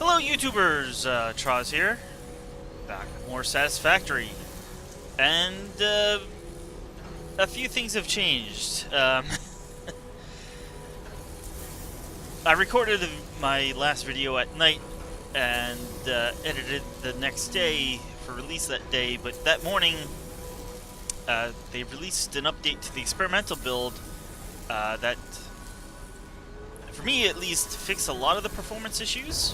Hello YouTubers, Troz here, back with more Satisfactory, and a few things have changed. I recorded my last video at night and edited the next day for release that day, but that morning they released an update to the experimental build that, for me at least, fixed a lot of the performance issues.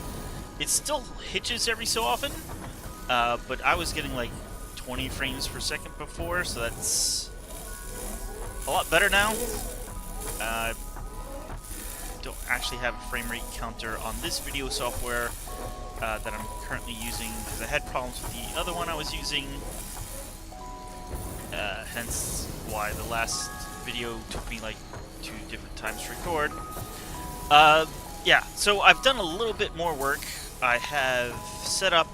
It still hitches every so often, but I was getting like 20 frames per second before, so that's a lot better now. Don't actually have a frame rate counter on this video software that I'm currently using because I had problems with the other one I was using, hence why the last video took me like 2 different times to record. Yeah, so I've done a little bit more work. I have set up...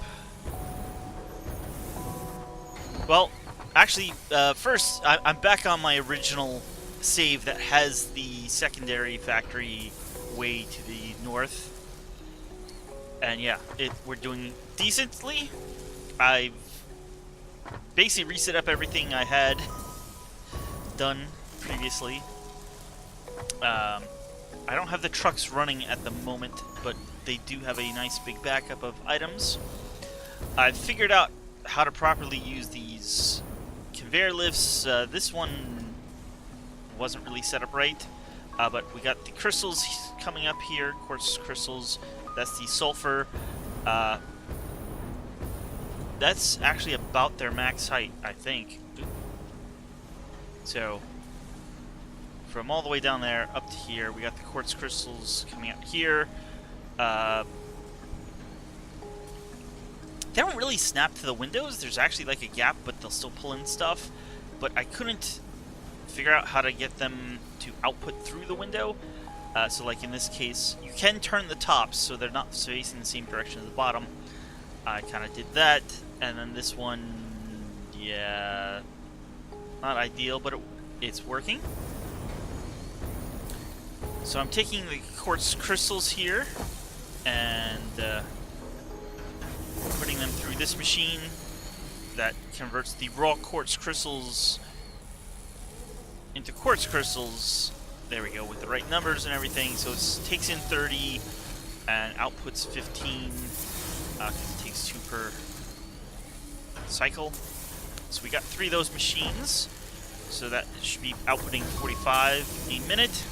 Well, actually, first, I'm back on my original save that has the secondary factory way to the north. And yeah, we're doing decently. I've basically reset up everything I had done previously. I don't have the trucks running at the moment, but they do have a nice big backup of items. I've figured out how to properly use these conveyor lifts. This one wasn't really set up right, but we got the crystals coming up here, quartz crystals. That's the sulfur. That's actually about their max height, I think. So from all the way down there up to here, we got the quartz crystals coming out here. They don't really snap to the windows. There's actually like a gap, but they'll still pull in stuff. But I couldn't figure out how to get them to output through the window. So like in this case, you can turn the tops so they're not facing the same direction as the bottom. I kind of did that. And then this one, yeah, not ideal, but it's working. So I'm taking the quartz crystals here and putting them through this machine that converts the raw quartz crystals into quartz crystals. There we go, with the right numbers and everything. So it takes in 30 and outputs 15 because it takes 2 per cycle. So we got 3 of those machines, so that should be outputting 45 a minute.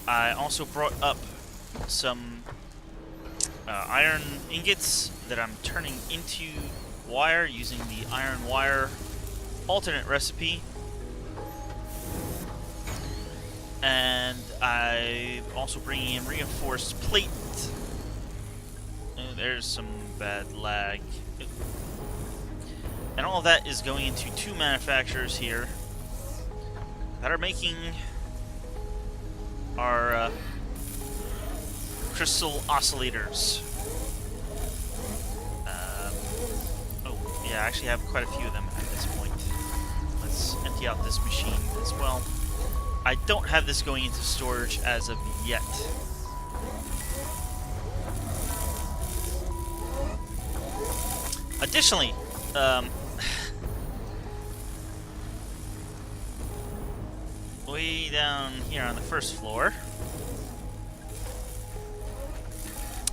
I also brought up some iron ingots that I'm turning into wire using the iron wire alternate recipe. And I'm also bringing in reinforced plate. There's some bad lag. And all of that is going into 2 manufacturers here that are making our crystal oscillators. Oh, yeah, I actually have quite a few of them at this point. Let's empty out this machine as well. I don't have this going into storage as of yet. Additionally, way down here on the first floor,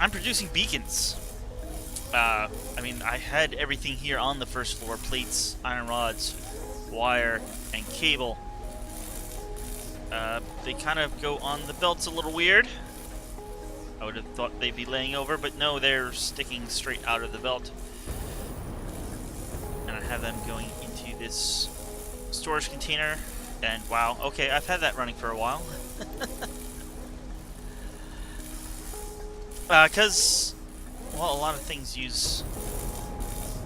I'm producing beacons. I mean, I had everything here on the first floor: plates, iron rods, wire, and cable. They kind of go on the belts a little weird. I would have thought they'd be laying over, but no, they're sticking straight out of the belt. And I have them going into this storage container. And wow, okay, I've had that running for a while. Because, well, a lot of things use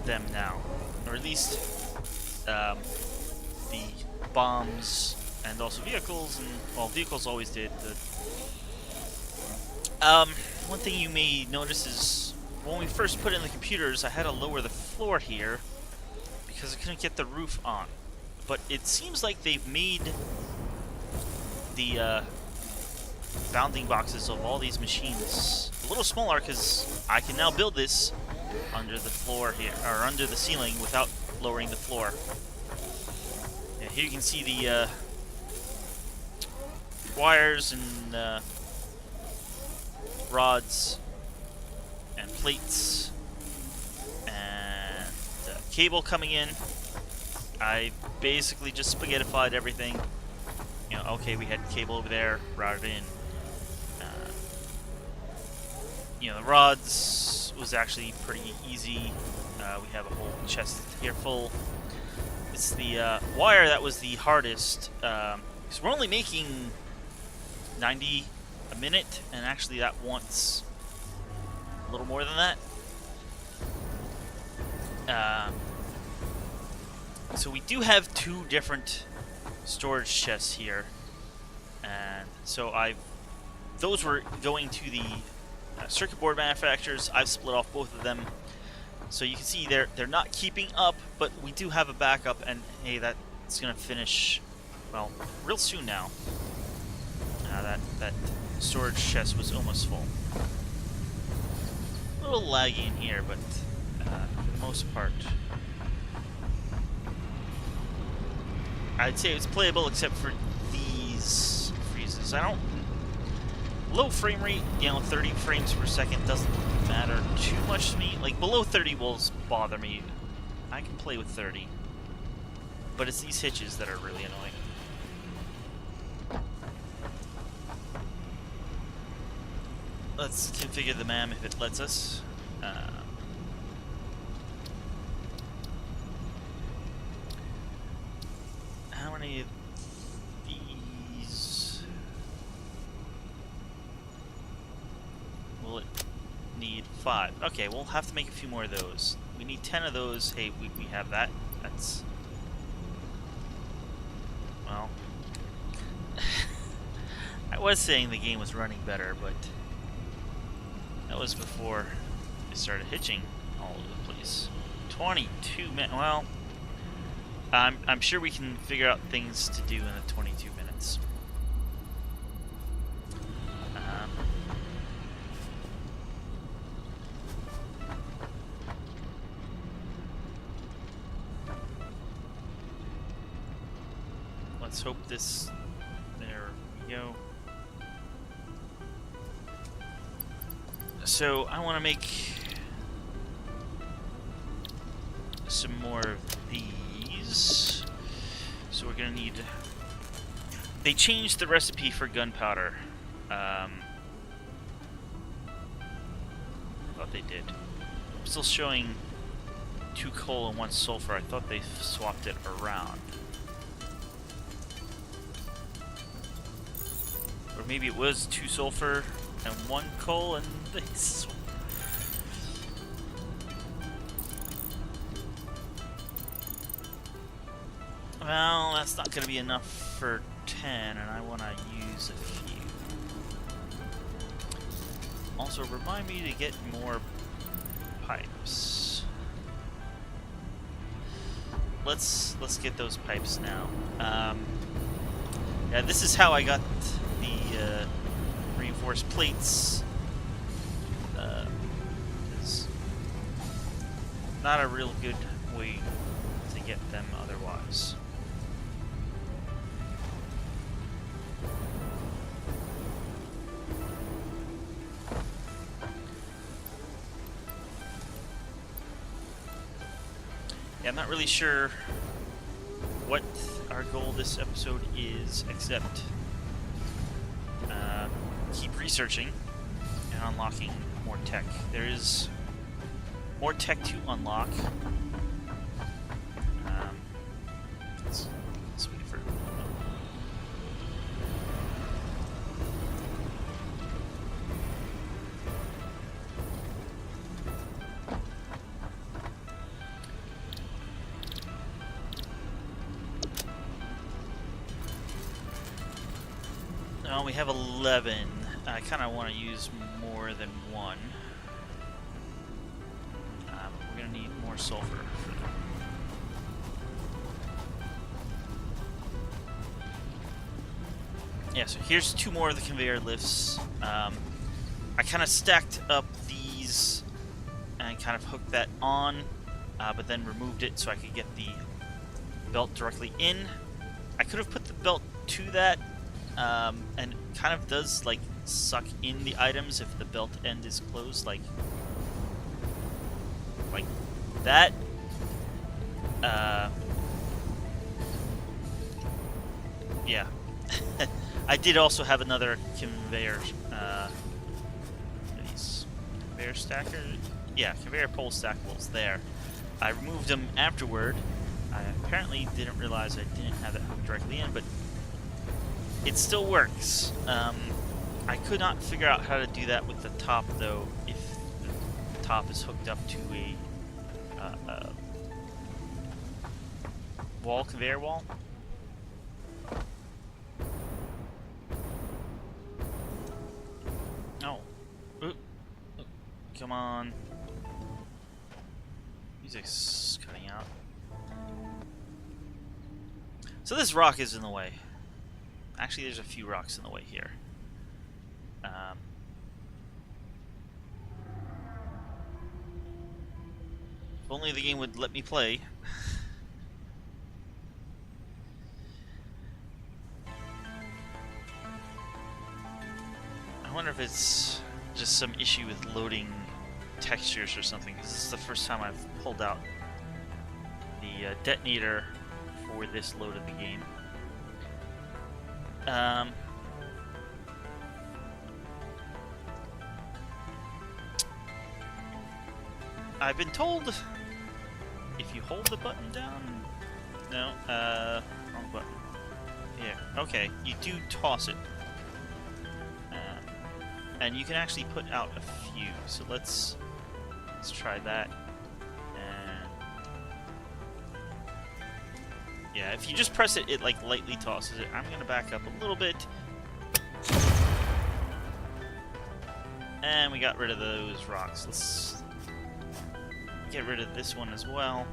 them now. Or at least the bombs and also vehicles, and well, vehicles always did. One thing you may notice is when we first put in the computers, I had to lower the floor here because I couldn't get the roof on. But it seems like they've made the bounding boxes of all these machines a little smaller because I can now build this under the floor here, or under the ceiling without lowering the floor. Yeah, here you can see the wires and rods and plates and cable coming in. I basically just spaghettified everything. You know, okay, we had cable over there, routed in. You know, the rods was actually pretty easy. We have a whole chest here full. It's the wire that was the hardest. Because we're only making 90 a minute, and actually that wants a little more than that. So we do have two different storage chests here, and so those were going to the circuit board manufacturers. I've split off both of them, so you can see they're not keeping up, but we do have a backup, and hey, that's gonna finish well real soon now. That storage chest was almost full. A little laggy in here, but for the most part, I'd say it's playable except for these freezes. Low frame rate, you know, 30 frames per second doesn't matter too much to me. Like, below 30 will bother me. I can play with 30. But it's these hitches that are really annoying. Let's configure the MAM if it lets us. How many of these will it need? 5. Okay, we'll have to make a few more of those. We need 10 of those. Hey, we have that. That's... well... I was saying the game was running better, but... that was before it started hitching all over the place. 22 minutes. Well, I'm sure we can figure out things to do in the 22 minutes. Let's hope this... there we go. So I want to make some more of these. So we're gonna need... they changed the recipe for gunpowder. I thought they did. I'm still showing 2 coal and 1 sulfur. I thought they swapped it around. Or maybe it was 2 sulfur and 1 coal, and they swapped. Well, that's not going to be enough for 10, and I want to use a few. Also, remind me to get more pipes. Let's get those pipes now. Yeah, this is how I got the reinforced plates. It's not a real good way to get them otherwise. Yeah, I'm not really sure what our goal this episode is, except keep researching and unlocking more tech. There is more tech to unlock. Let's wait for... we have 11. I kind of want to use more than 1. We're going to need more sulfur for them. Yeah, so here's 2 more of the conveyor lifts. I kind of stacked up these and kind of hooked that on, but then removed it so I could get the belt directly in. I could have put the belt to that, and it kind of does like suck in the items if the belt end is closed, like that. Yeah. I did also have another conveyor, these conveyor stackers? Yeah, conveyor pole stackables there. I removed them afterward. I apparently didn't realize I didn't have it hooked directly in, but it still works. I could not figure out how to do that with the top, though, if the top is hooked up to a wall, conveyor wall. No. Ooh. Come on. Music's cutting out. So this rock is in the way. Actually, there's a few rocks in the way here. If only the game would let me play. I wonder if it's just some issue with loading textures or something, because this is the first time I've pulled out the detonator for this load of the game. I've been told if you hold the button down... No, wrong button. Yeah, okay, you do toss it. And you can actually put out a few, so let's try that. And yeah, if you just press it, it like lightly tosses it. I'm gonna back up a little bit. And we got rid of those rocks. Let's get rid of this one as well.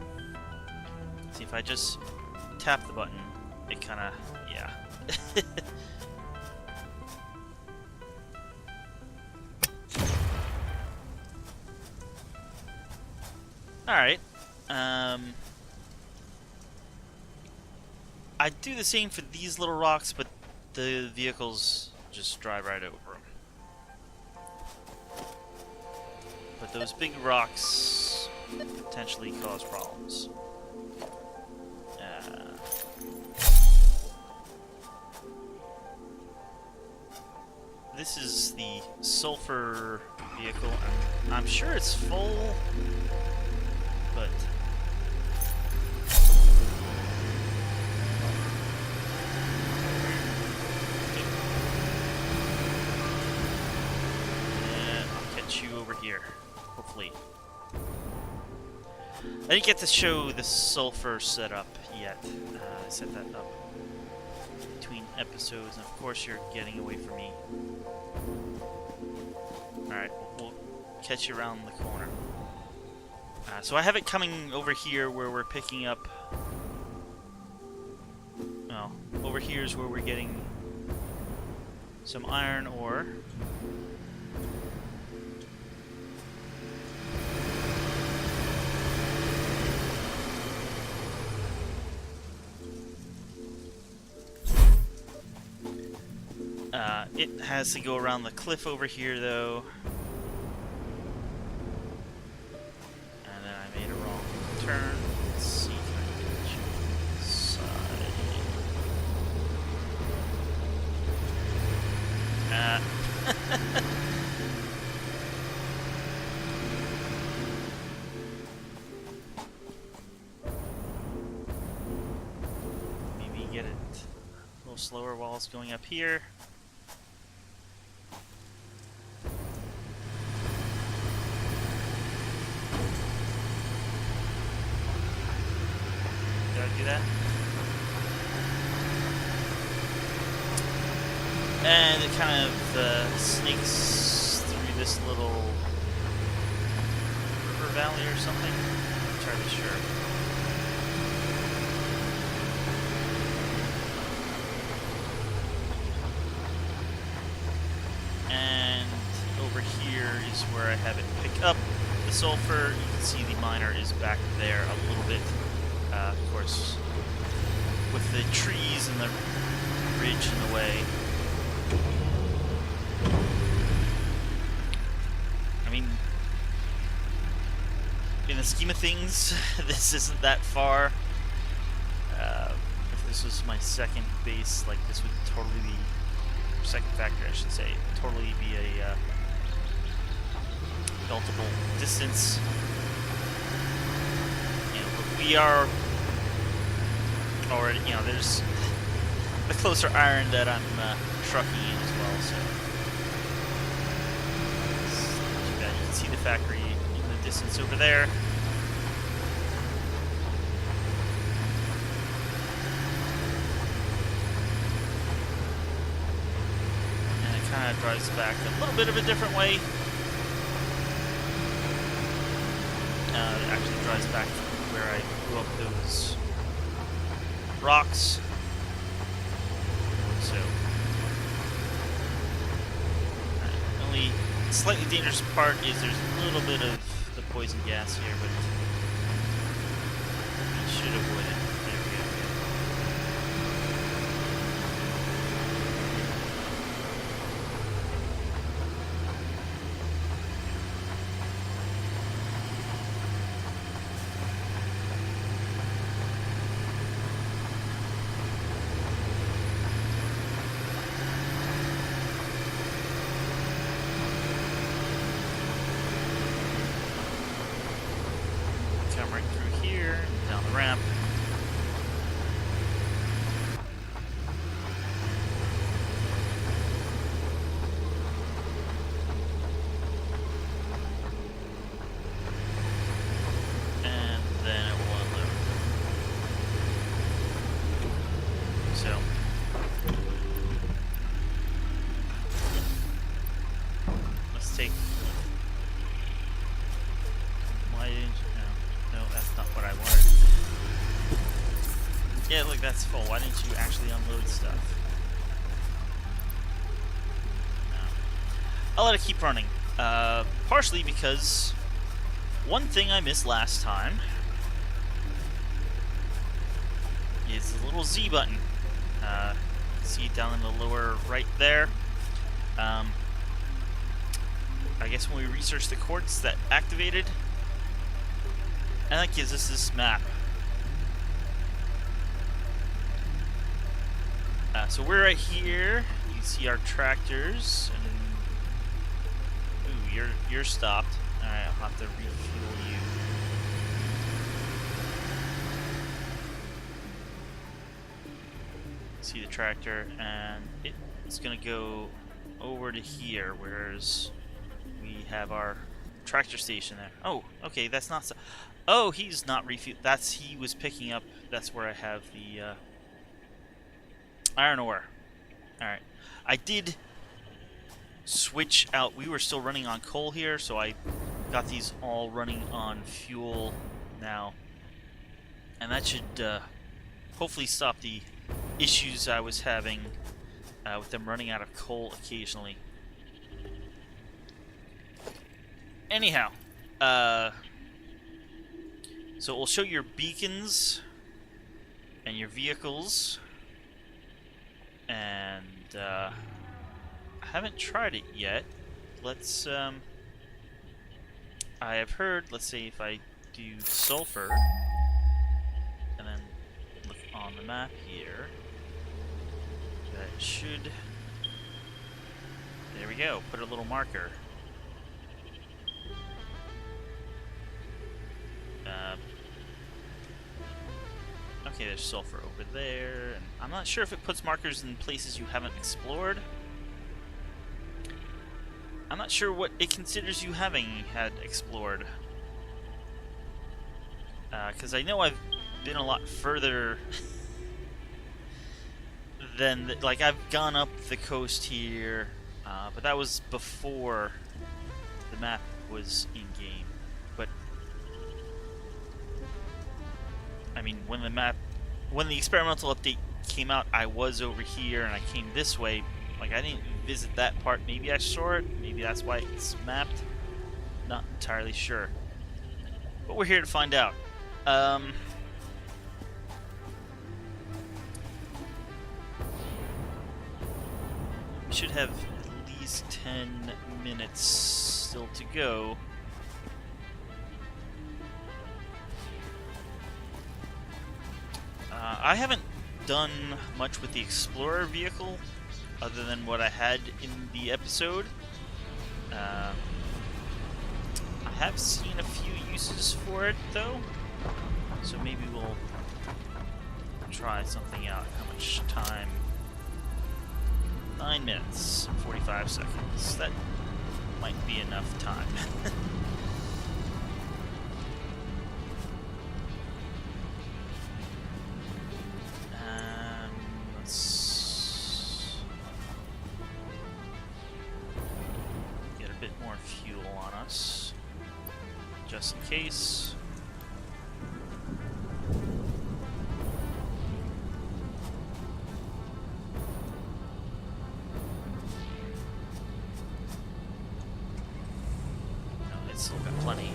See, if I just tap the button, it kinda, yeah. Alright, I'd do the same for these little rocks, but the vehicles just drive right over them. But those big rocks potentially cause problems. This is the sulfur vehicle. I'm sure it's full. But and I'll catch you over here, hopefully. I didn't get to show the sulfur setup yet. I set that up between episodes, and of course you're getting away from me. Alright, we'll catch you around the corner. So I have it coming over here where we're picking up... Well, over here is where we're getting some iron ore. It has to go around the cliff over here, though. Turn. Let's see if I can get you inside. Maybe get it a little slower while it's going up here. Do that. And it kind of snakes through this little river valley or something. I'm not entirely sure. is where I have it pick up the sulfur. You can see the miner is back there a little bit. Of course, with the trees and the ridge in the way. I mean, in the scheme of things, this isn't that far. If this was my second base, like, this would totally be, second factory I should say, totally be a buildable distance. You know, but we are already, you know, there's the closer iron that I'm trucking in as well, so it's not too bad. You can see the factory in the distance over there. And it kind of drives back a little bit of a different way. It actually drives back from where I grew up those rocks. So, the only slightly dangerous part is there's a little bit of the poison gas here, but we should avoid it. There we go. Come right through here, down the ramp. And then it will unload. So, let's take. Why didn't you? No, that's not what I wanted. Yeah, look, that's full. Why didn't you actually unload stuff? No. I'll let it keep running. Partially because one thing I missed last time is the little Z button. See it down in the lower right there. I guess when we researched the quartz, that activated. And that gives us this map. So we're right here. You see our tractors. And ooh, you're stopped. All right, I'll have to refuel you. See the tractor, and it's gonna go over to here, whereas we have our tractor station there. Oh, okay, that's not so. Oh, he's not refueled. He was picking up. That's where I have the iron ore. Alright. I did switch out. We were still running on coal here, so I got these all running on fuel now. And that should hopefully stop the issues I was having with them running out of coal occasionally. Anyhow, so it will show your beacons and your vehicles, and I haven't tried it yet. Let's, I have heard, let's say if I do sulfur, and then look on the map here, that should, there we go, put a little marker. Okay, there's sulfur over there, and I'm not sure if it puts markers in places you haven't explored. I'm not sure what it considers you having had explored. Because I know I've been a lot further than, like, I've gone up the coast here, but that was before the map was in-game. But I mean, when the experimental update came out, I was over here and I came this way. Like, I didn't visit that part. Maybe I saw it. Maybe that's why it's mapped. Not entirely sure. But we're here to find out. We should have at least 10 minutes still to go. I haven't done much with the Explorer vehicle other than what I had in the episode. I have seen a few uses for it though, so maybe we'll try something out. How much time? 9 minutes and 45 seconds. That might be enough time. Let's get a bit more fuel on us, just in case. Still got plenty.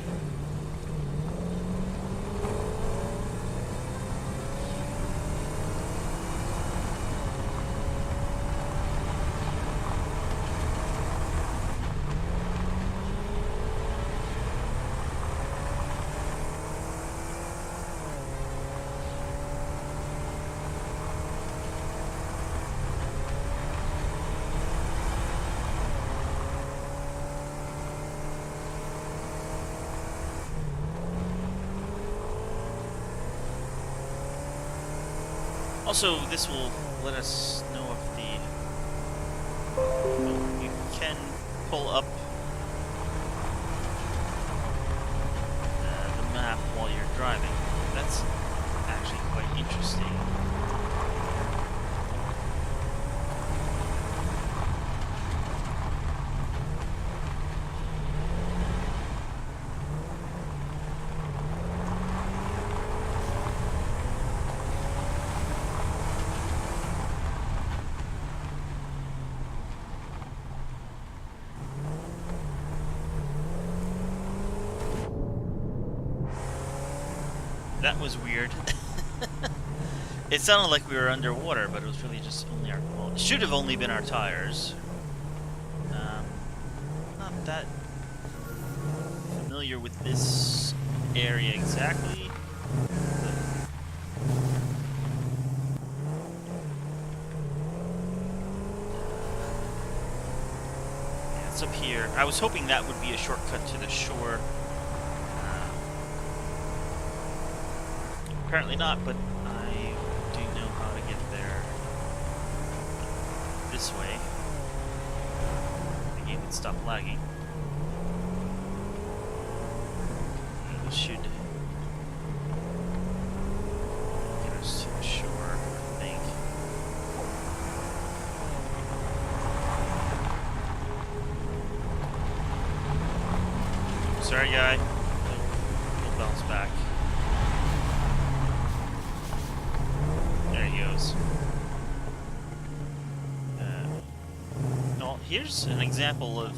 Also, this will let us know if you can pull up the map while you're driving. That's actually quite interesting. That was weird. It sounded like we were underwater, but it was really just only our... Well, it should have only been our tires. Not that familiar with this area exactly. Yeah, it's up here. I was hoping that would be a shortcut to the shore. Apparently not, but I do know how to get there this way. The game would stop lagging. And this should get us to the shore, I think. Sorry, guy. We'll bounce back. Well, here's an example of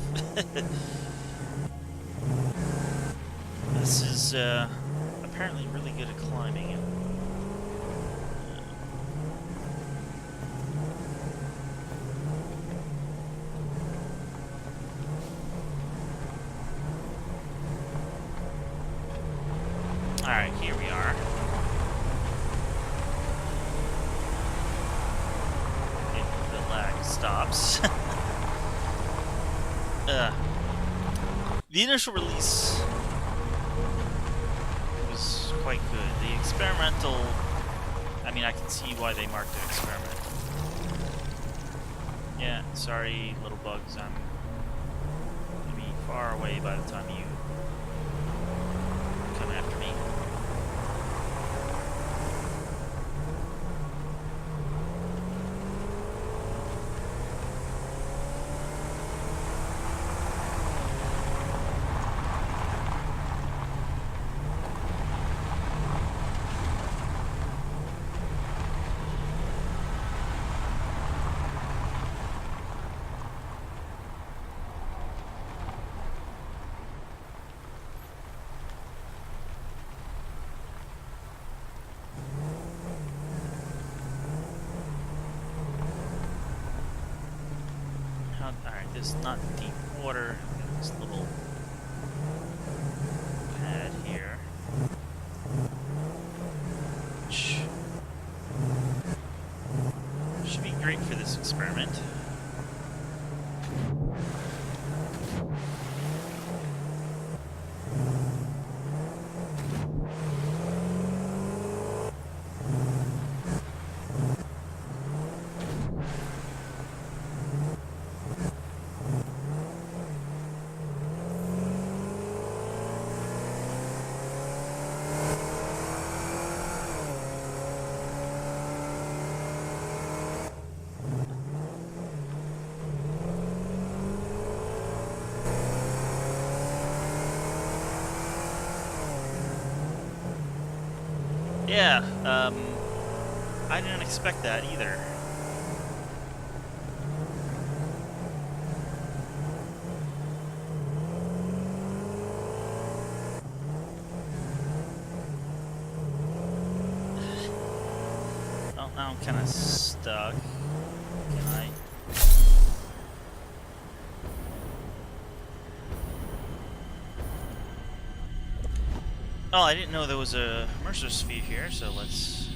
this is apparently really good at climbing it. Alright, here we are. Stops. The initial release was quite good. The experimental, I mean, I can see why they marked it experimental. Yeah, sorry, little bugs. I'm gonna be far away by the time you come after me. Not, alright, this is not deep water. This little pad here. Which should be great for this experiment. Yeah, I didn't expect that either. Well, now I'm kind of stuck. Can I? Oh, I didn't know there was a mercer sphere here, so let's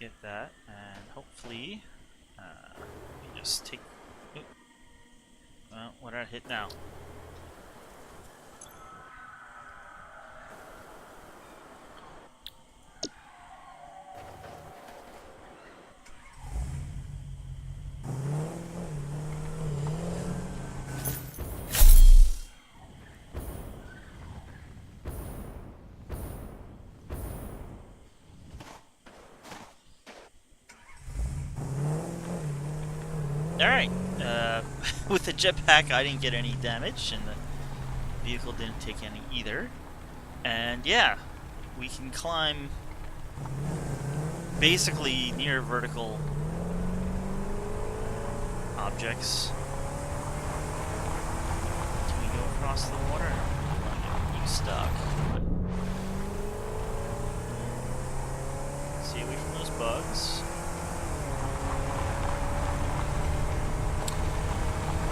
get that, and hopefully, we just take. Oop. Well, what did I hit now? Alright, with the jetpack I didn't get any damage, and the vehicle didn't take any either. And yeah, we can climb basically near vertical objects. Can we go across the water? I want to get you stuck. Stay away from those bugs.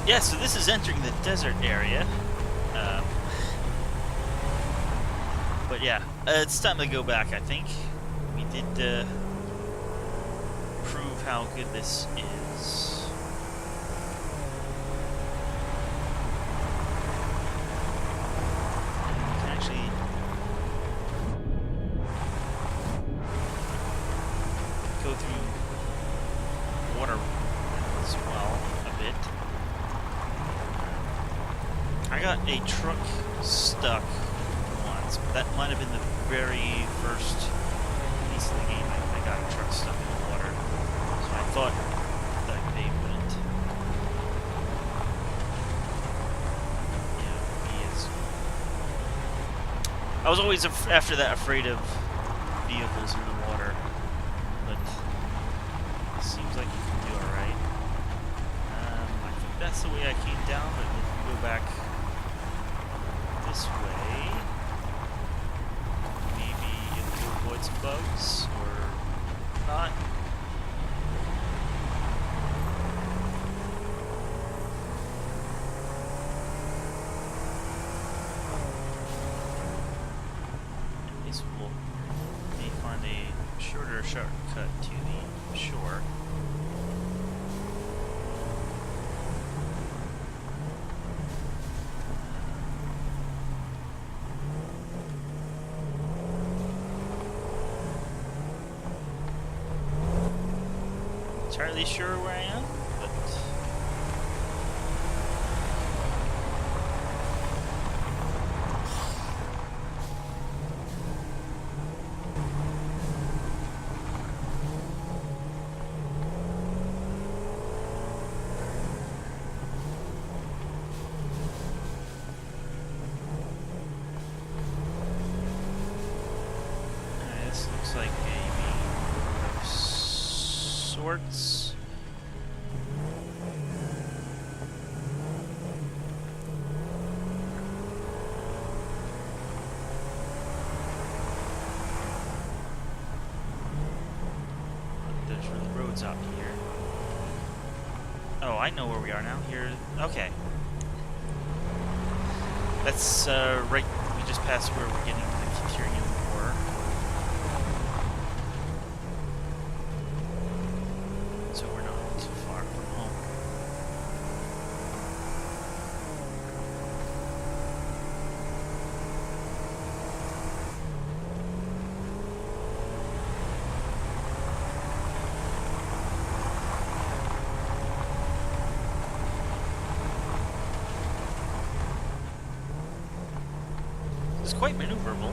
Yeah, so this is entering the desert area. But yeah, it's time to go back, I think. We did prove how good this is. We can actually go through water as well a bit. I got a truck stuck once, but that might have been the very first piece of the game. I got a truck stuck in the water, so I thought that they wouldn't. Yeah, he is. I was always after that afraid of vehicles in the water, but it seems like you can do alright. I think that's the way I came down, but if we go back this way, maybe it'll avoid some bugs, or not. At least we'll may find a shorter shortcut to the shore. Entirely sure where I am, but this looks like a main of sorts. There's really roads out here. Oh, I know where we are now. Here. Okay. That's right. We just passed where we're getting the Caterian War. So we're not too far from home. It's quite maneuverable.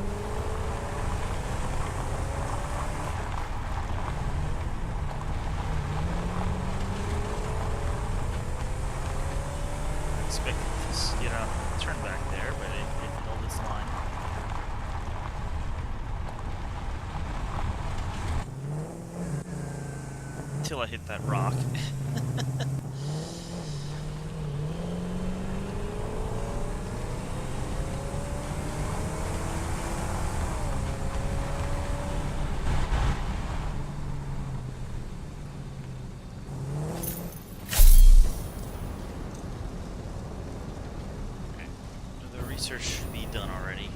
I expected this, turn back there, but it held its line. Until I hit that rock. Research should be done already.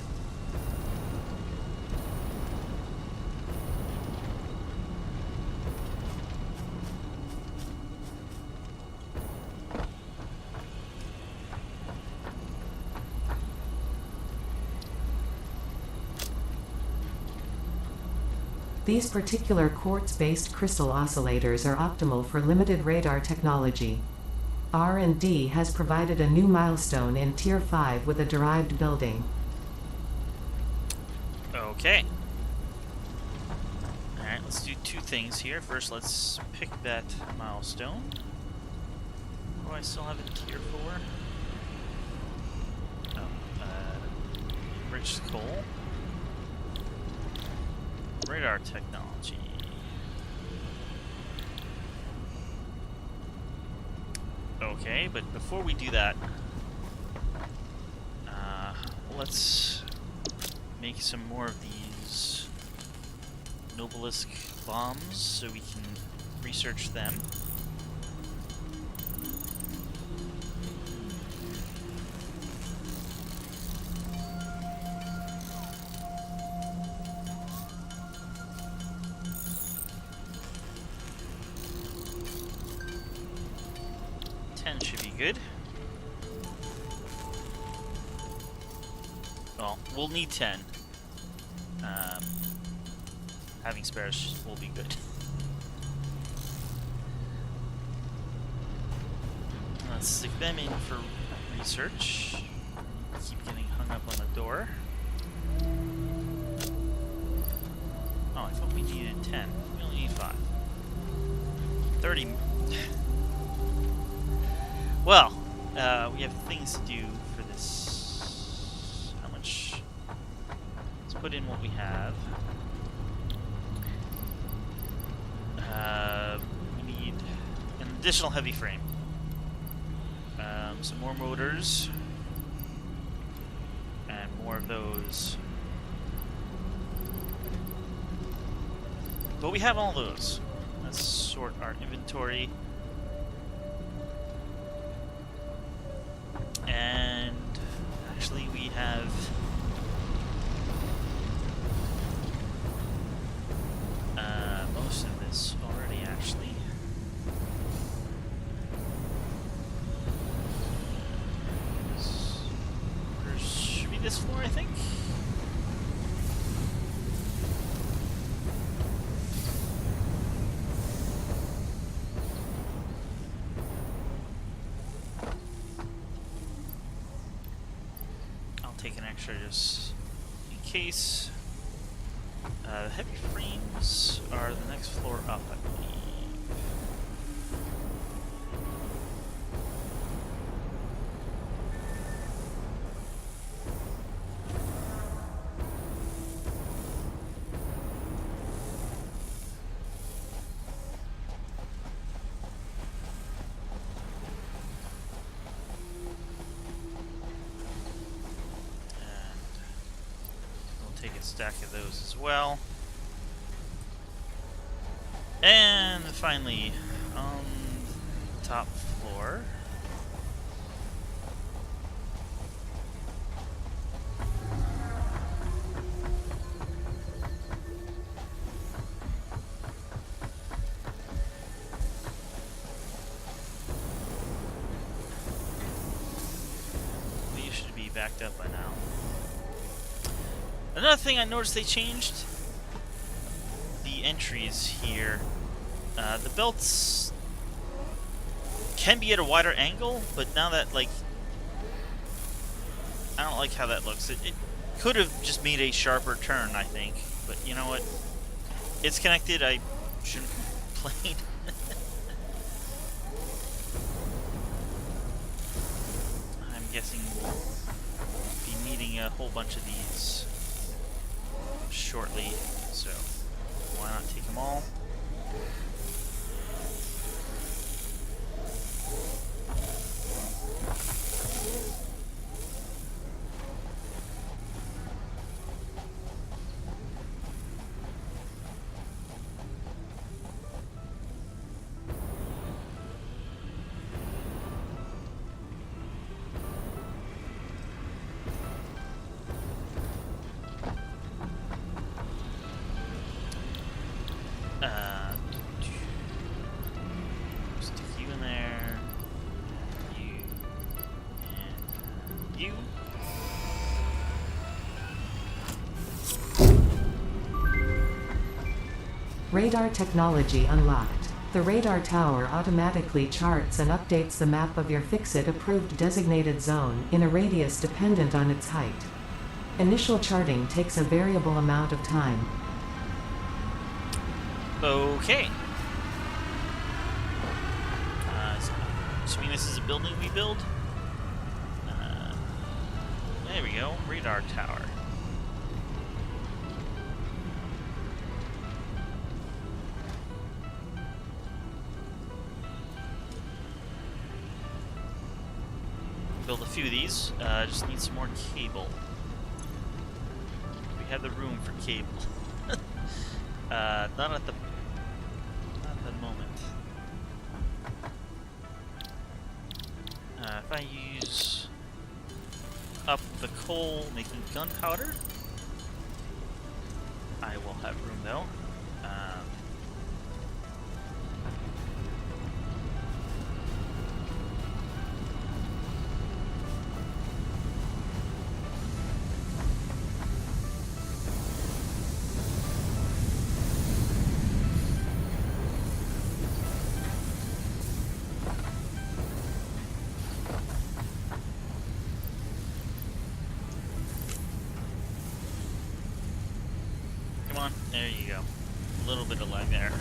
These particular quartz-based crystal oscillators are optimal for limited radar technology. R&D has provided a new milestone in Tier 5 with a derived building. Okay. Alright, let's do two things here. First, let's pick that milestone. What do I still have in Tier 4? Oh, rich coal. Radar technology. Okay, but before we do that, let's make some more of these Nobelisk bombs so we can research them. Should be good. Well, we'll need 10. Having spares will be good. Let's stick them in for research. Keep getting hung up on the door. Oh, I thought we needed 10. We only need 5. 30. Well, we have things to do for this. How much? Let's put in what we have. We need an additional heavy frame. Some more motors. And more of those. But we have all those. Let's sort our inventory. And actually we have most of this already, actually. There should be this floor, I think. Take an extra just in case. The heavy frames are the next floor up, I believe. Take a stack of those as well. And finally, on the top floor. We should be backed up by now. Another thing I noticed they changed the entries here. The belts can be at a wider angle, but now that, like, I don't like how that looks. It could have just made a sharper turn, I think. But you know what? It's connected. I shouldn't complain. I'm guessing we'll be needing a whole bunch of these shortly, so why not take them all? Stick you in there. You and you. Radar technology unlocked. The radar tower automatically charts and updates the map of your Fixit-approved designated zone in a radius dependent on its height. Initial charting takes a variable amount of time. Okay. Assuming this is a building we build. There we go. Radar tower. Build a few of these. Just need some more cable. We have the room for cable. Not at the moment. If I use up the coal making gunpowder, I will have room though. Come on, there you go. A little bit of lag there.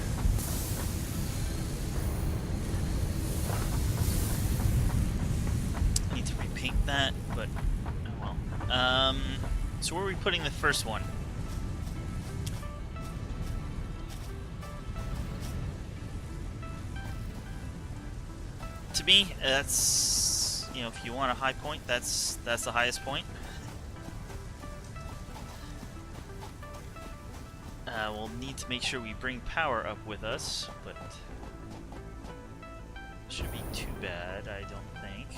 Need to repaint that, but oh well. So where are we putting the first one? To me, that's, you know, if you want a high point, that's the highest point. We'll need to make sure we bring power up with us, but shouldn't be too bad, I don't think.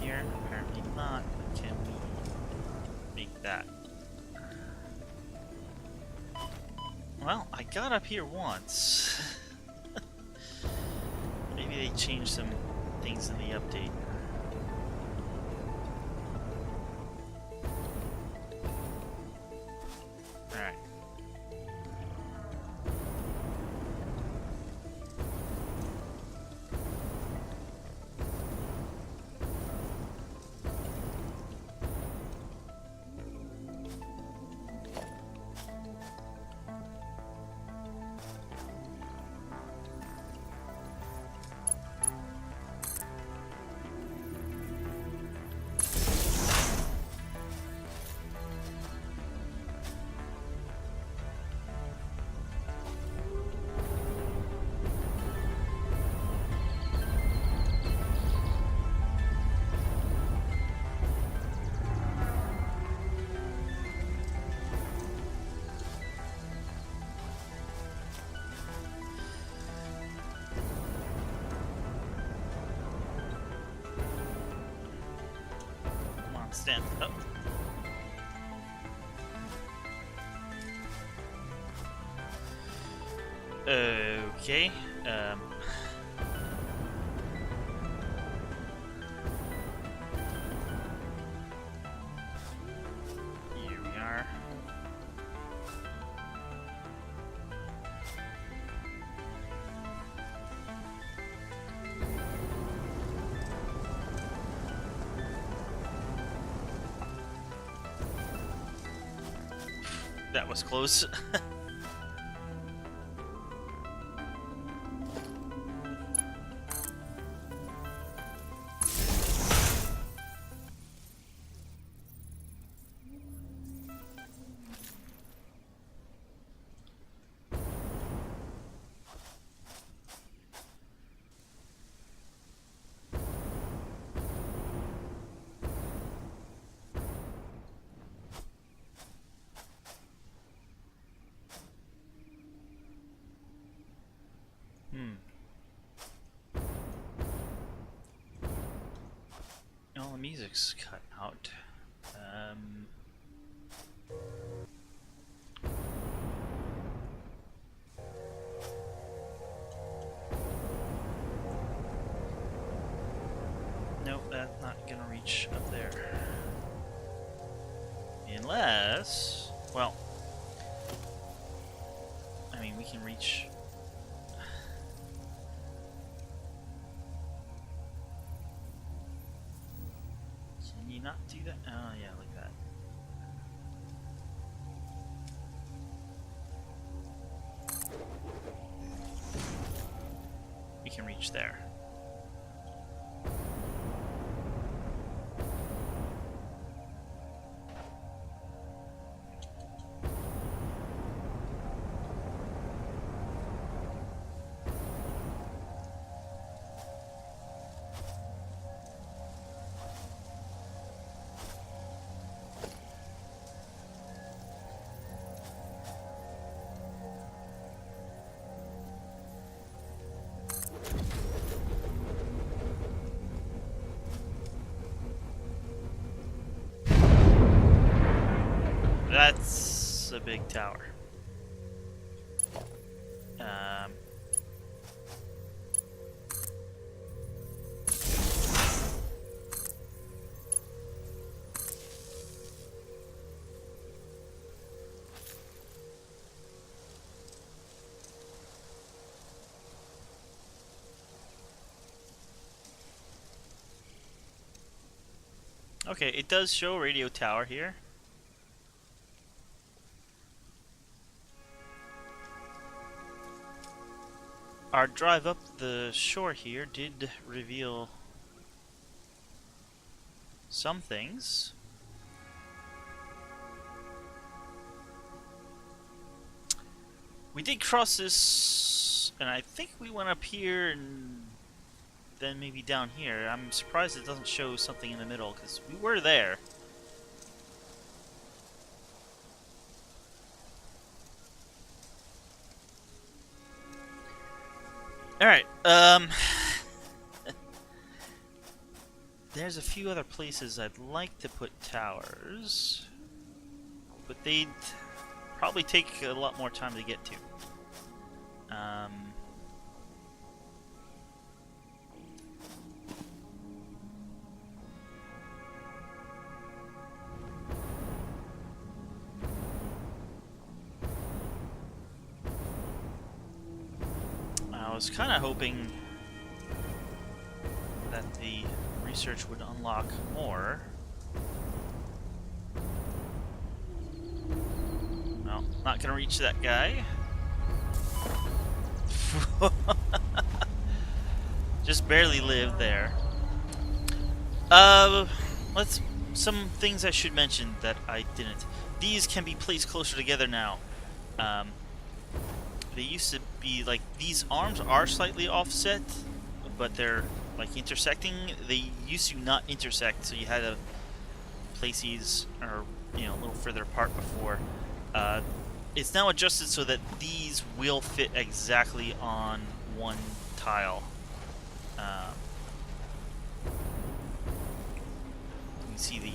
Here? Apparently not, but can we make that? Well, I got up here once. Maybe they changed some things in the update. Alright. stand up. Okay. Here we are. That was close. All the music's cut out. Nope, that's not gonna reach up there. Unless, well, I mean, we can reach. Can you not do that? Oh, yeah, like that. We can reach there. That's a big tower. Okay, it does show radio tower here. Our drive up the shore here did reveal some things. We did cross this, and I think we went up here and then maybe down here. I'm surprised it doesn't show something in the middle, because we were there. Alright, there's a few other places I'd like to put towers, but they'd probably take a lot more time to get to. I was kind of hoping that the research would unlock more. Well, not gonna reach that guy. Just barely lived there. Some things I should mention that I didn't. These can be placed closer together now. They used to be like, these arms are slightly offset, but they're like intersecting. They used to not intersect, so you had to place these, or a little further apart before. It's now adjusted so that these will fit exactly on one tile. You can see the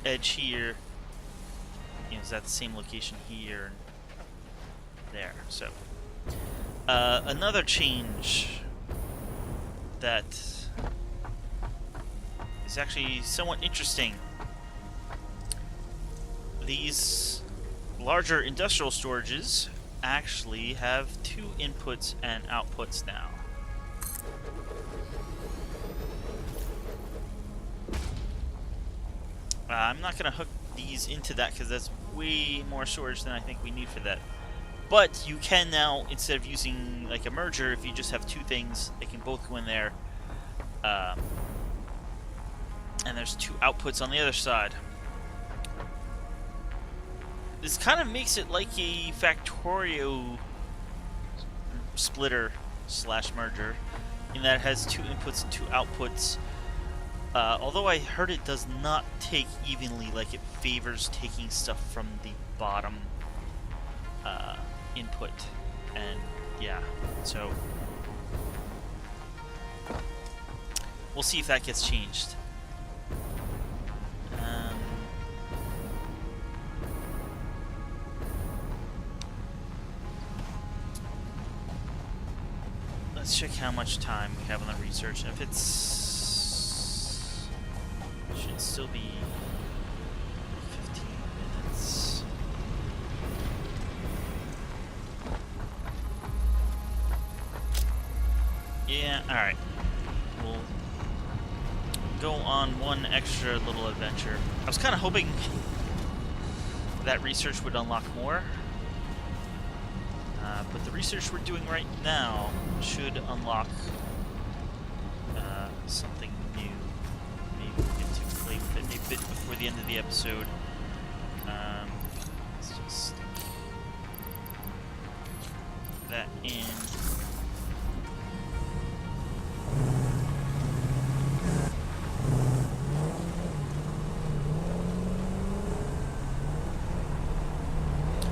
edge here, is at the same location here and there. So another change that is actually somewhat interesting. These larger industrial storages actually have 2 inputs and outputs now. I'm not going to hook these into that because that's way more storage than I think we need for that. But you can now, instead of using like a merger, if you just have 2 things, they can both go in there. And there's 2 outputs on the other side. This kind of makes it like a Factorio splitter slash merger, in that it has 2 inputs and 2 outputs. Although I heard it does not take evenly, like it favors taking stuff from the bottom input. And yeah, so we'll see if that gets changed. Let's check how much time we have on the research, and if it's... should still be 15 minutes. Yeah, alright. We'll go on one extra little adventure. I was kind of hoping that research would unlock more. But the research we're doing right now should unlock something new. Maybe we'll get to play with it a bit before the end of the episode. Let's just stick that in.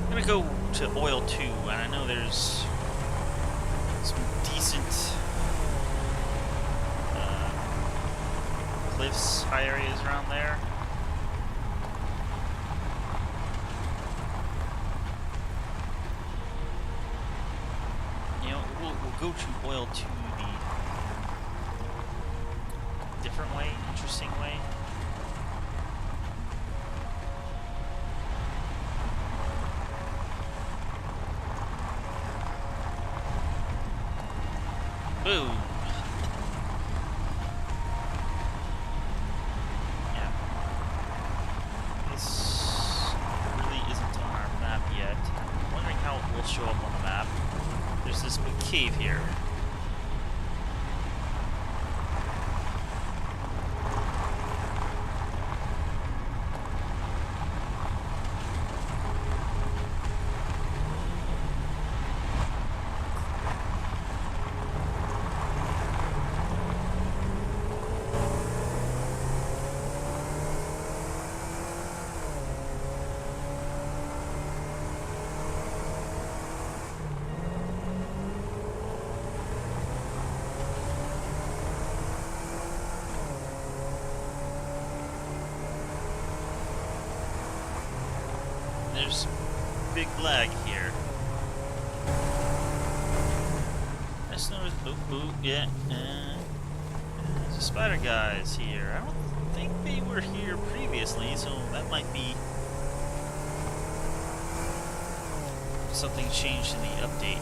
I'm gonna go to oil 2, and I know there's some decent cliffs, high areas around there. You know, we'll go to oil 2 the different way, interesting way. Boom. Yeah. This really isn't on our map yet. I'm wondering how it will show up on the map. There's this big cave here. There's big lag here. I just noticed. Yeah. There's a spider guys here. I don't think they were here previously, so that might be something changed in the update.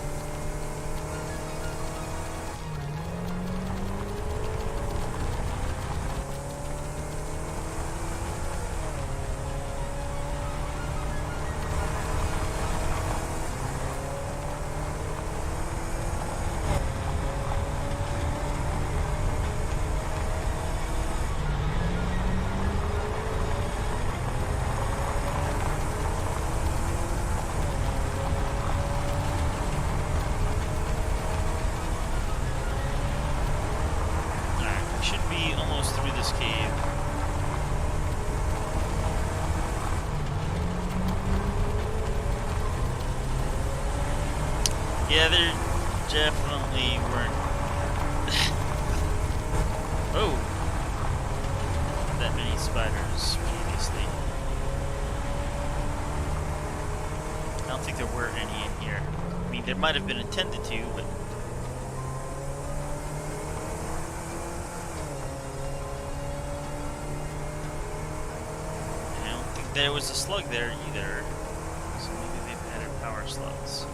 Should be almost through this cave. Yeah, there definitely weren't oh that many spiders previously. honestly. I don't think there were any in here. I mean, there might have been intended to, but... I don't think there was a slug there either. So maybe they've added power slugs.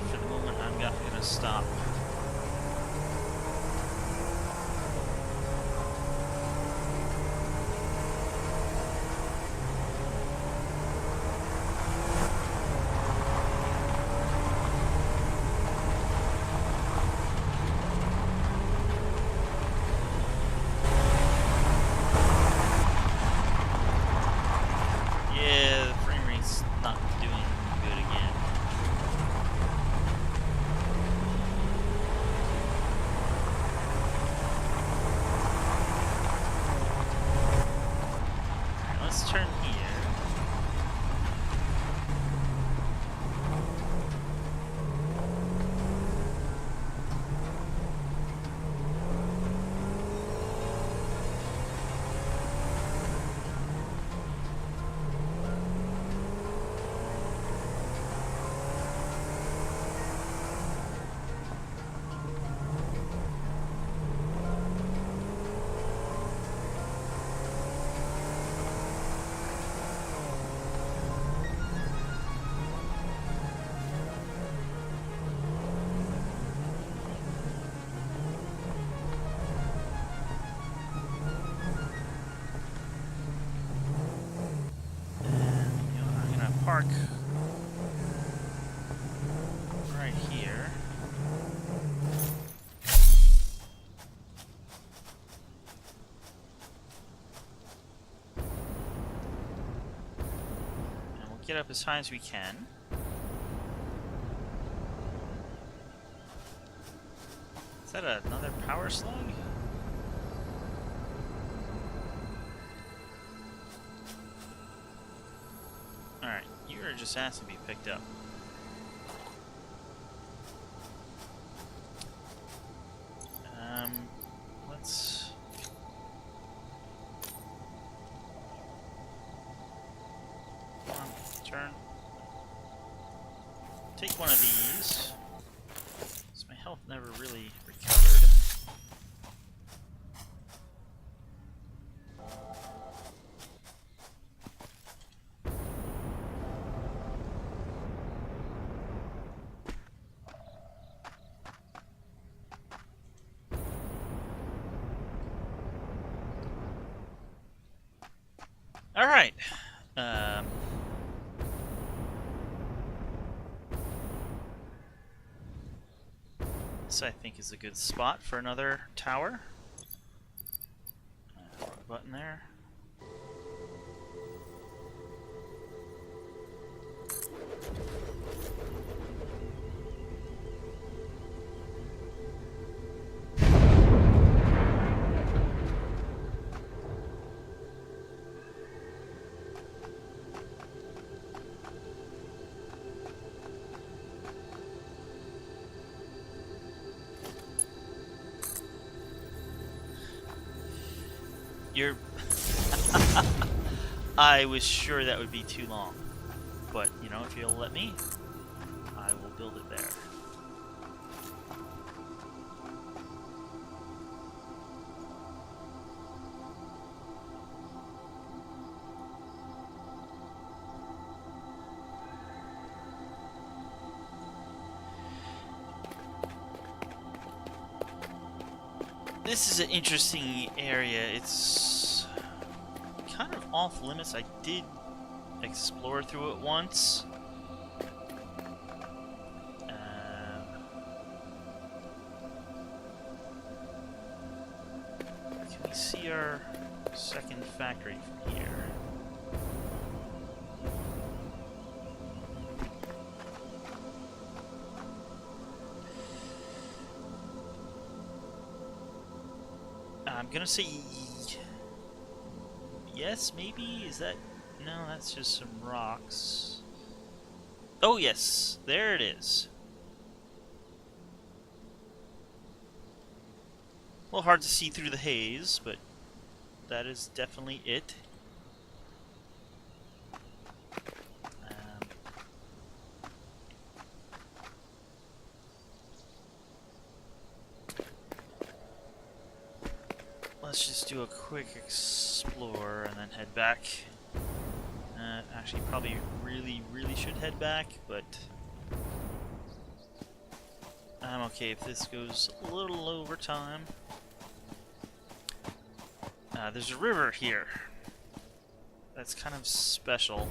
For the moment, I'm not gonna stop. Park right here. And we'll get up as high as we can. Is that another power slug? Alright, you are just asking to be picked up. Let's... Come on, turn. Take one of these. So my health never really recovered. Alright. This I think is a good spot for another tower. Button there. You're... I was sure that would be too long. But, you know, if you'll let me, I will build it there. This is an interesting area. It's kind of off limits. I did explore through it once. Can we see our second factory from here? I'm gonna say yes, maybe? Is that... No, that's just some rocks. Oh yes, there it is. A little hard to see through the haze, but that is definitely it. Let's just do a quick explore and then head back. Actually, probably really should head back, but I'm okay if this goes a little over time. There's a river here. That's kind of special,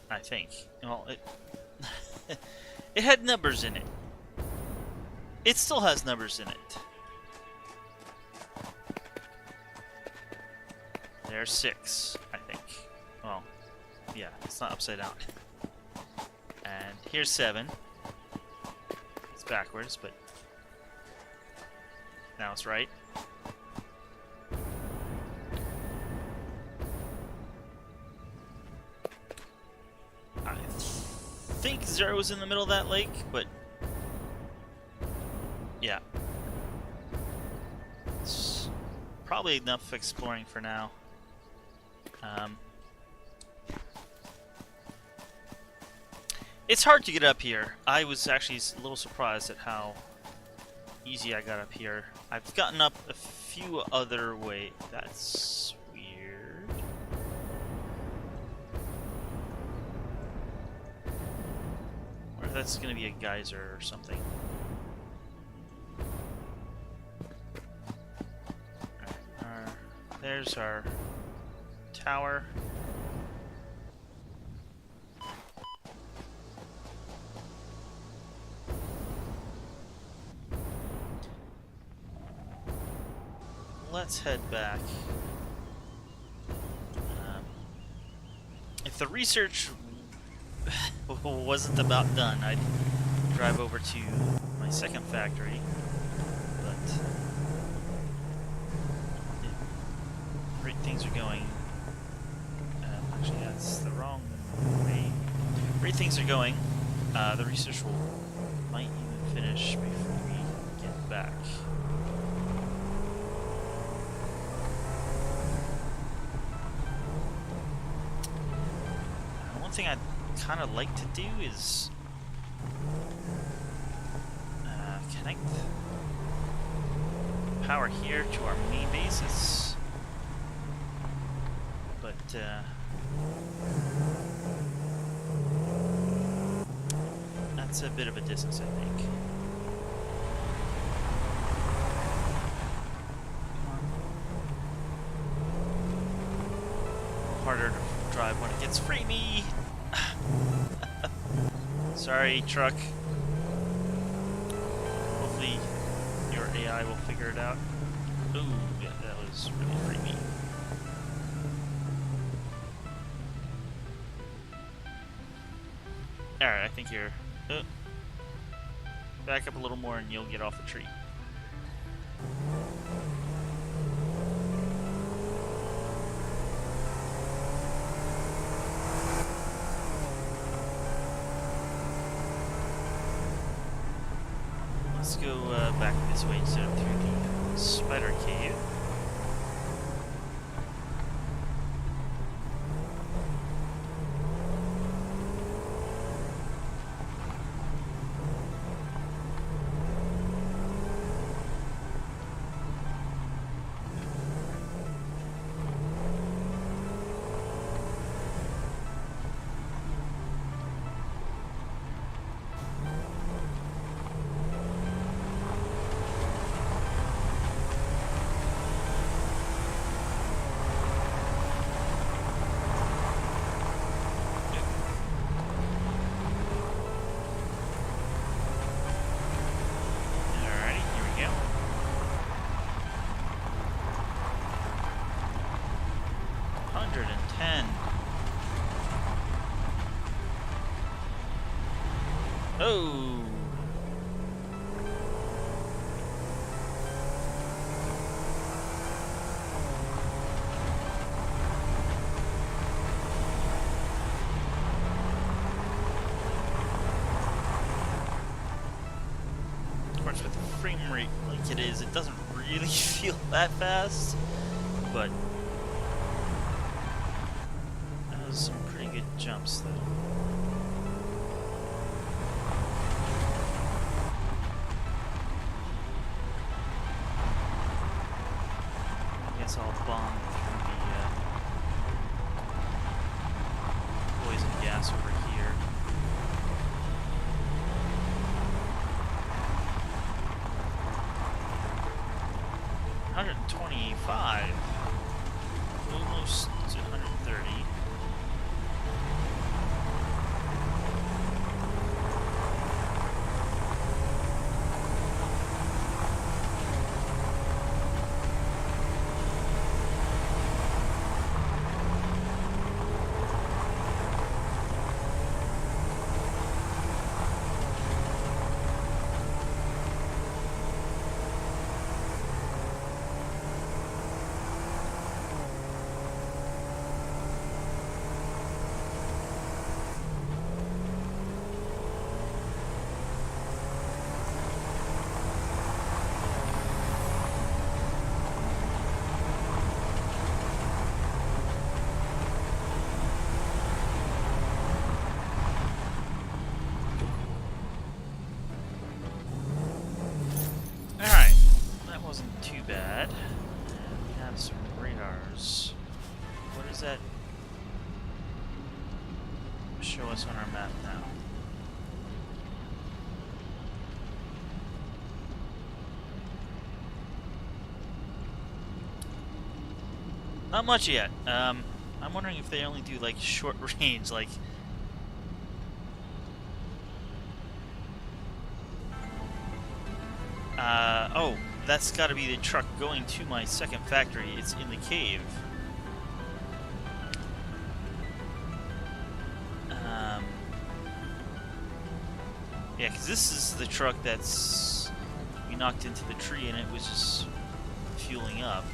I think. Well, it it had numbers in it. It still has numbers in it. There's 6, I think. Well, yeah, it's not upside down. And here's 7. It's backwards, but now it's right. I think 0 is in the middle of that lake, but yeah. It's probably enough exploring for now. It's hard to get up here. I was actually a little surprised at how easy I got up here. I've gotten up a few other ways. That's weird. Or if that's going to be a geyser or something. There's our tower. Let's head back. If the research wasn't about done, I'd drive over to my second factory, but things are going. Actually, that's the wrong way. Great things are going. The research might even finish before we get back. One thing I'd kind of like to do is connect power here to our main bases. But that's a bit of a distance, I think. Harder to drive when it gets freemy. Sorry, truck. Hopefully your AI will figure it out. Ooh, yeah, that was really freemy. Alright, I think you're... back up a little more and you'll get off the tree. Let's go back this way instead of through the spider cave. Oh! Of course, with frame rate like it is, it doesn't really feel that fast, but that was some pretty good jumps though. I guess I'll bomb through the poison gas over here. $125, almost 130. Alright, that wasn't too bad. We have some radars. What does that show us on our map now? Not much yet. I'm wondering if they only do like short range, like. Oh, that's got to be the truck going to my second factory. It's in the cave. Yeah, because this is the truck that's we knocked into the tree and it was just fueling up.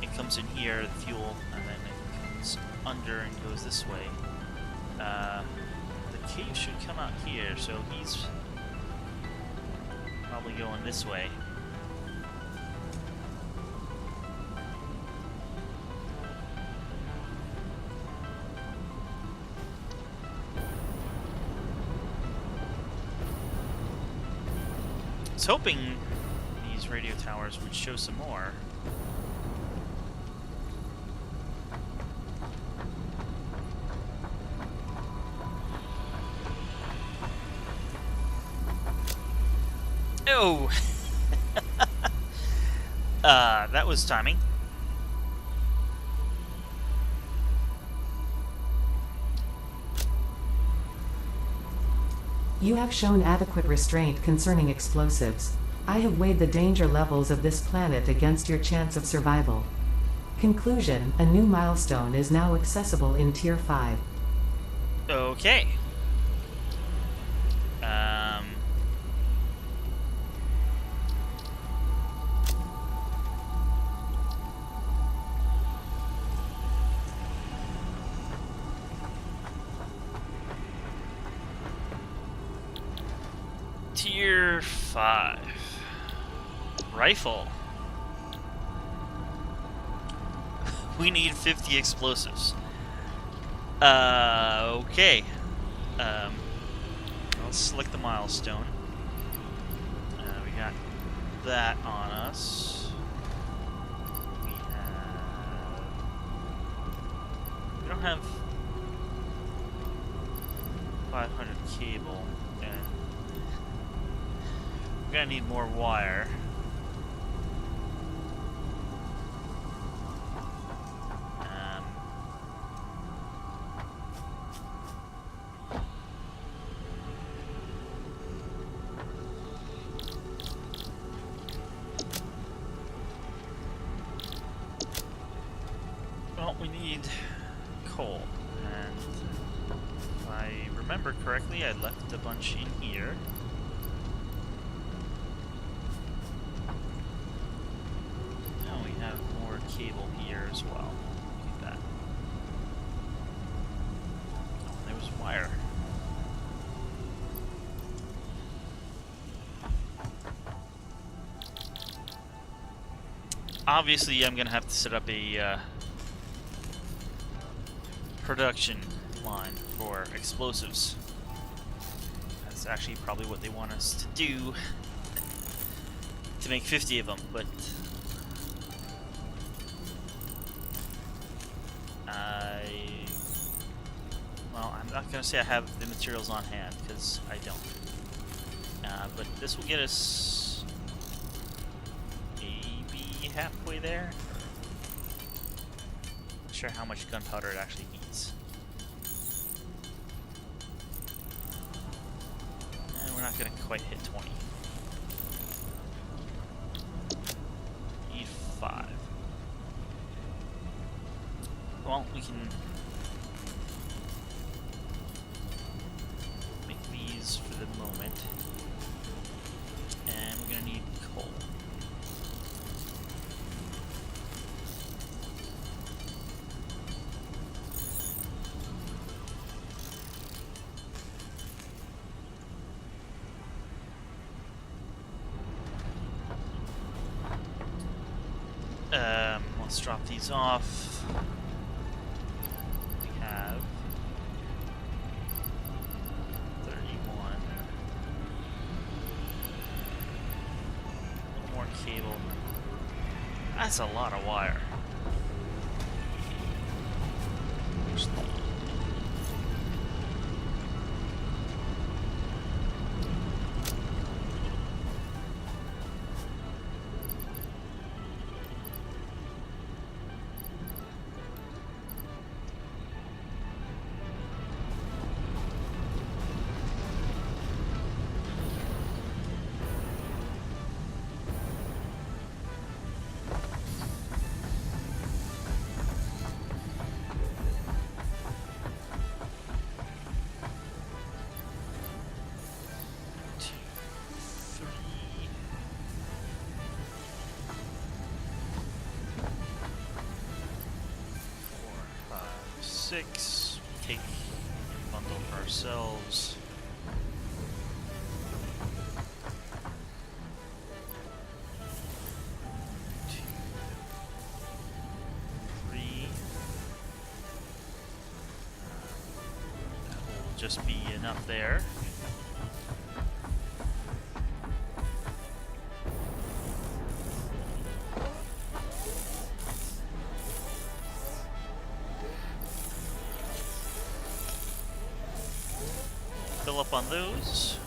It comes in here, the fuel, and then it comes under and goes this way. The cave should come out here, so he's probably going this way. I was hoping these radio towers would show some more. Oh! That was timing. You have shown adequate restraint concerning explosives. I have weighed the danger levels of this planet against your chance of survival. Conclusion: a new milestone is now accessible in Tier 5. Okay. Tier 5. Rifle. We need 50 explosives. Okay. Let's select the milestone. We got that on us. We don't have 500 cable, and we're gonna need more wire. Well, we need coal, and if I remember correctly, I left a bunch in here. Now we have more cable here as well. Look at that. Oh, there was wire. Obviously, I'm gonna have to set up a production line for explosives. That's actually probably what they want us to do, to make 50 of them, but well, I'm not gonna say I have the materials on hand, because I don't. But this will get us maybe halfway there. Not sure how much gunpowder it actually needs. And we're not gonna quite hit 20. Need 5. Well, we can make these for the moment. And we're gonna need coal. Let's drop these off. We have 31. A little more cable. That's a lot of wire. Six. Take and bundle for ourselves. 2, 3. That will just be enough there. Fill up on those.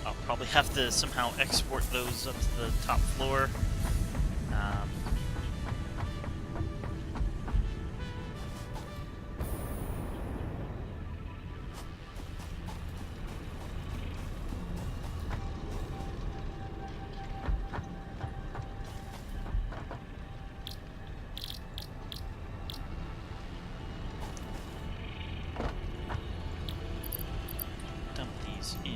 I'll probably have to somehow export those up to the top floor. In.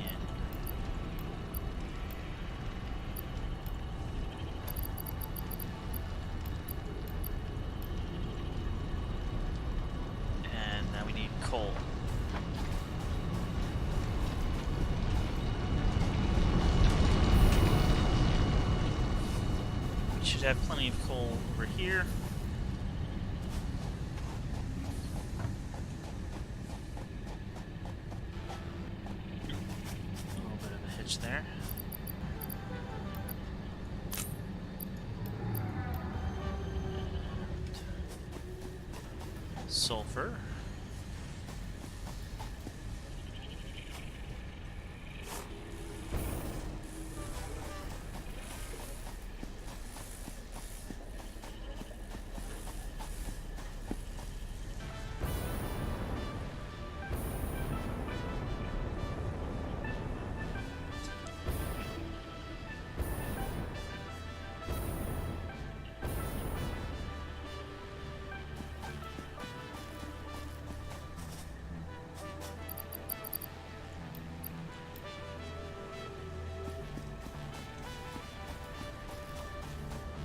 And now we need coal. We should have plenty of coal over here. There. And sulfur.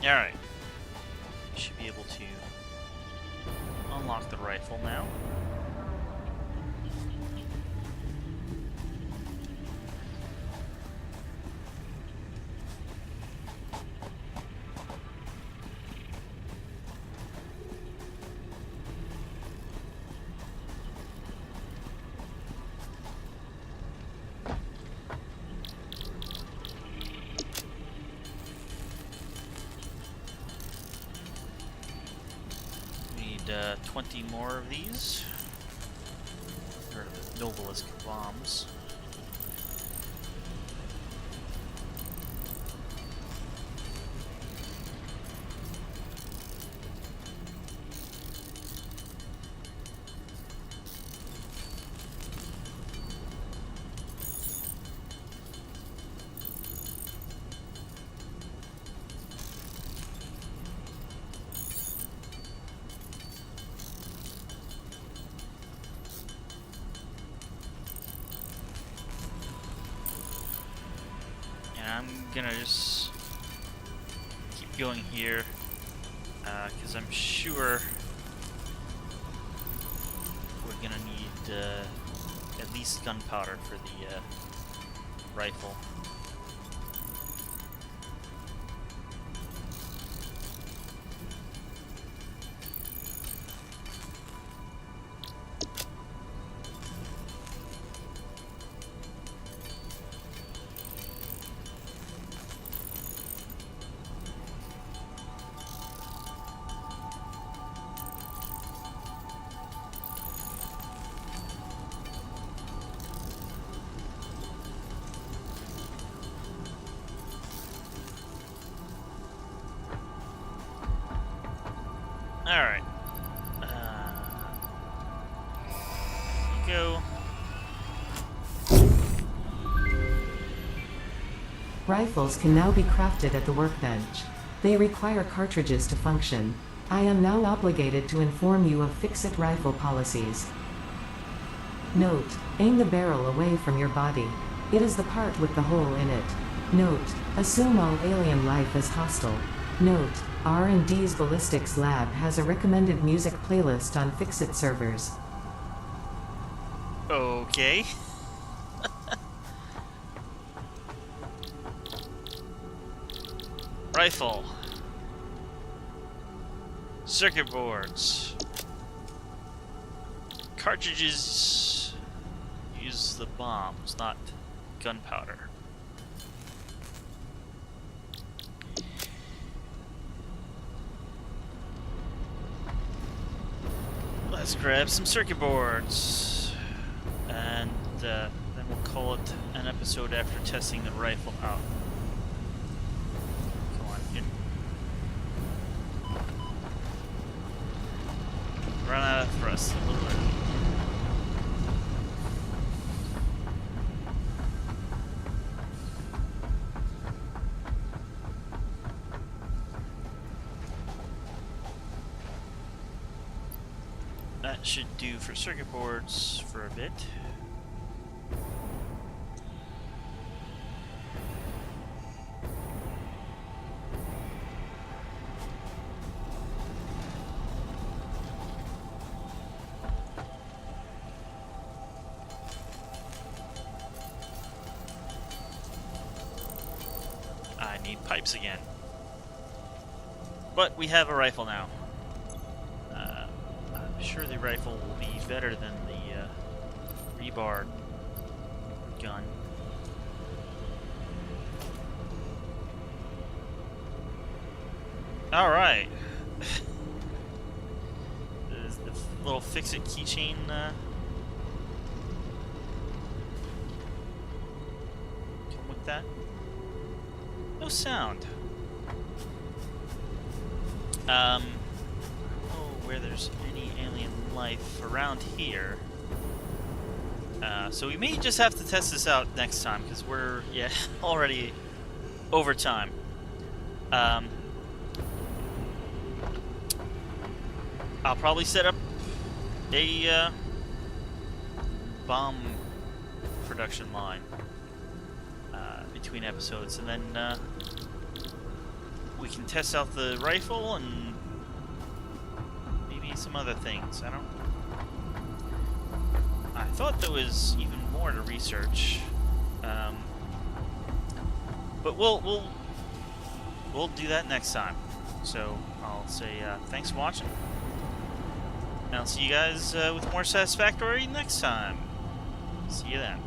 Alright. We should be able to unlock the rifle now. 20 more of these. Or the noblest bombs. I'm gonna just keep going here, because I'm sure we're gonna need at least gunpowder for the rifle. Alright. Go. Rifles can now be crafted at the workbench. They require cartridges to function. I am now obligated to inform you of fix-it rifle policies. Note: aim the barrel away from your body. It is the part with the hole in it. Note: assume all alien life is hostile. Note: R&D's ballistics lab has a recommended music playlist on fix-it servers. Okay. Rifle. Circuit boards. Cartridges use the bombs, not gunpowder. Let's grab some circuit boards, and then we'll call it an episode after testing the rifle out. Come on, in. Run out of thrust a little early. That should do for circuit boards for a bit. I need pipes again. But we have a rifle now. I'm sure the rifle will be better than the rebar gun. Alright. The little fix-it keychain come with that? No sound. Where there's any alien life around here. So we may just have to test this out next time, because we're, already over time. I'll probably set up a bomb production line between episodes, and then we can test out the rifle and maybe some other things. I thought there was even more to research, but we'll do that next time. So I'll say thanks for watching, and I'll see you guys with more Satisfactory next time. See you then.